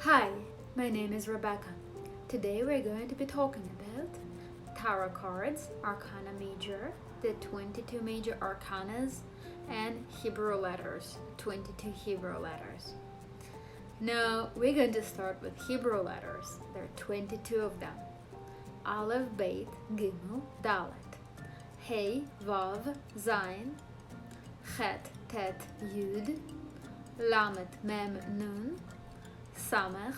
Hi, my name is Rebecca. Today we're going to be talking about tarot cards, Arcana Major, the 22 major arcanas, and Hebrew letters, 22 Hebrew letters. Now we're going to start with Hebrew letters. There are 22 of them. Aleph, Beit, Gimel, Dalet, Hey, Vav, Zayin, Chet, Tet, Yud, Lamet, Mem, Nun, Samech,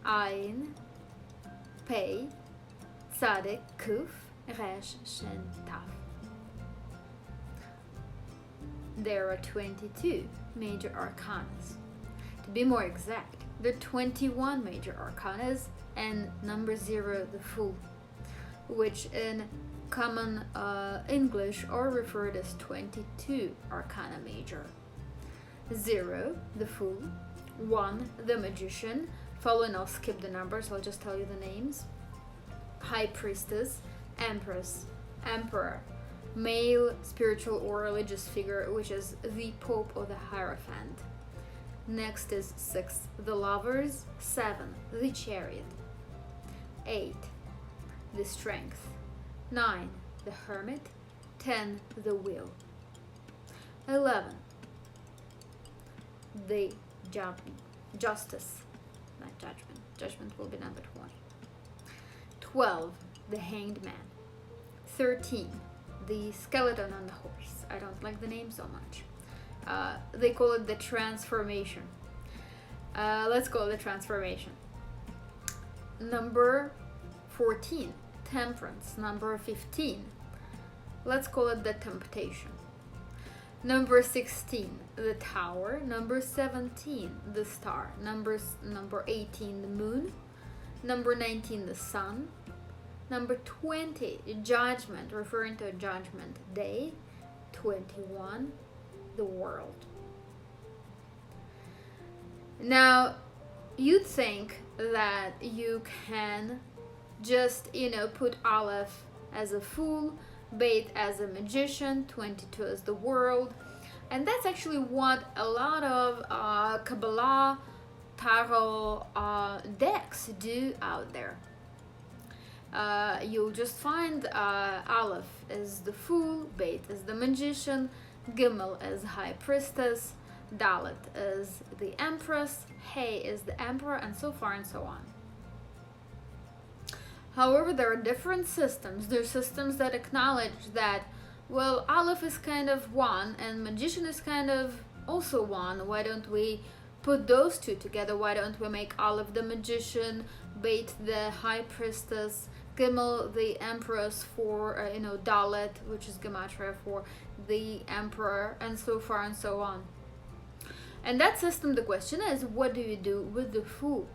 Ayin, Pei, Tzaddik, Kuf, Resh, Shin, Taf. There are 22 major arcanas. To be more exact, there are 21 major arcanas and number 0, the Fool, which in common English are referred as 22 arcana major. 0, the Fool. 1, the Magician. Following, I'll skip the numbers, I'll just tell you the names. High Priestess, Empress, Emperor, male spiritual or religious figure, which is the Pope or the Hierophant. Next is 6, the Lovers. 7, the Chariot. 8, the Strength. 9, the Hermit. 10, the Wheel. 11, the Justice, not Judgment. Judgment will be number 20. 12, the Hanged Man. 13, the Skeleton on the Horse. I don't like the name so much. They call it the Transformation. Let's call it the Transformation. Number 14, Temperance. Number 15, let's call it the Temptation. Number 16, the Tower. Number 17, the Star. Number 18, the Moon. Number 19, the Sun. Number 20, Judgment, referring to a judgment day. 21, the World. Now, you'd think that you can just, put Aleph as a fool, Beit as a magician, 22 as the world, and that's actually what a lot of Kabbalah tarot decks do out there. You'll just find Aleph as the fool, Beit as the magician, Gimel as high priestess, Dalet as the empress, Hey is the emperor, and so far and so on. However, there are different systems. There are systems that acknowledge that, well, Aleph is kind of one and Magician is kind of also one. Why don't we put those two together? Why don't we make Aleph the Magician, Beit the High Priestess, Gimel the Empress for, Dalet, which is Gematria for the Emperor, and so far and so on. And that system, the question is, what do you do with the Fool?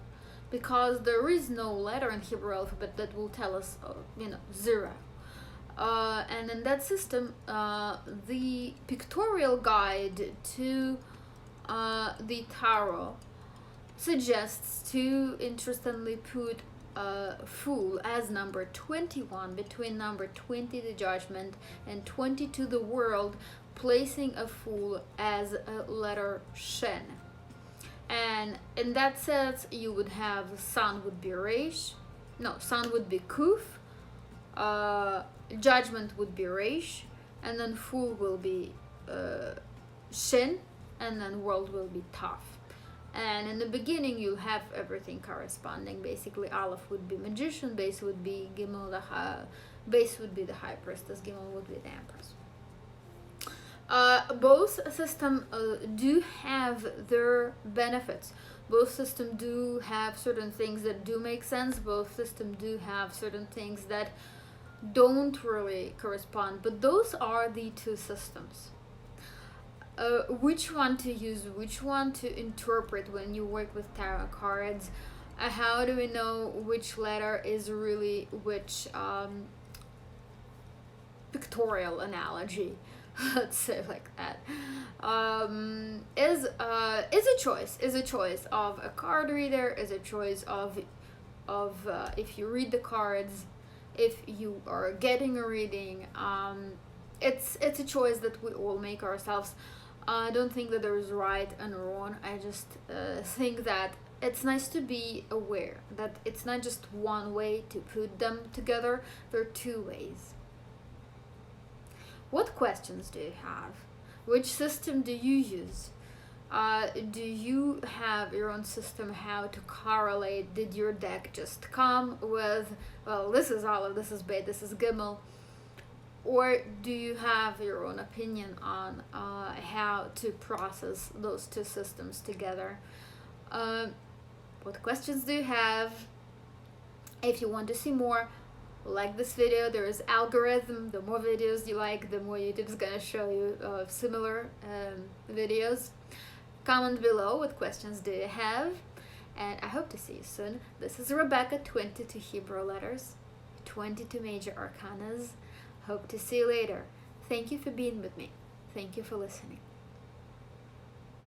Because there is no letter in Hebrew alphabet that will tell us, 0. And in that system, the pictorial guide to the tarot suggests to, interestingly, put Fool as number 21, between number 20, the Judgment, and 22, the World, placing a Fool as a letter Shen. And in that sense, you would have Sun would be Resh, Sun would be Kuf, Judgment would be Resh, and then Fool will be Shin, and then World will be Taf. And in the beginning, you'll have everything corresponding. Basically, Aleph would be Magician, Base would be Gimel, Base would be the High Priestess, Gimel would be the Empress. Both systems do have their benefits. Both systems do have certain things that do make sense. Both systems do have certain things that don't really correspond. But those are the two systems. Which one to use, which one to interpret when you work with tarot cards? How do we know which letter is really which pictorial analogy? Let's say like that, is a choice of a card reader, is a choice of if you read the cards, if you are getting a reading. It's a choice that we all make ourselves. I don't think that there is right and wrong. I just think that it's nice to be aware that it's not just one way to put them together, there are two ways. What questions do you have? Which system do you use? Do you have your own system how to correlate? Did your deck just come with, well, this is Aleph, this is Bet, this is Gimel? Or do you have your own opinion on how to process those two systems together? What questions do you have? If you want to see more, like this video, there is algorithm. The more videos you like, the more YouTube's gonna show you similar videos. Comment below what questions do you have, and I hope to see you soon. This is Rebecca, 22 Hebrew letters, 22 major arcanas. Hope to see you later. Thank you for being with me. Thank you for listening.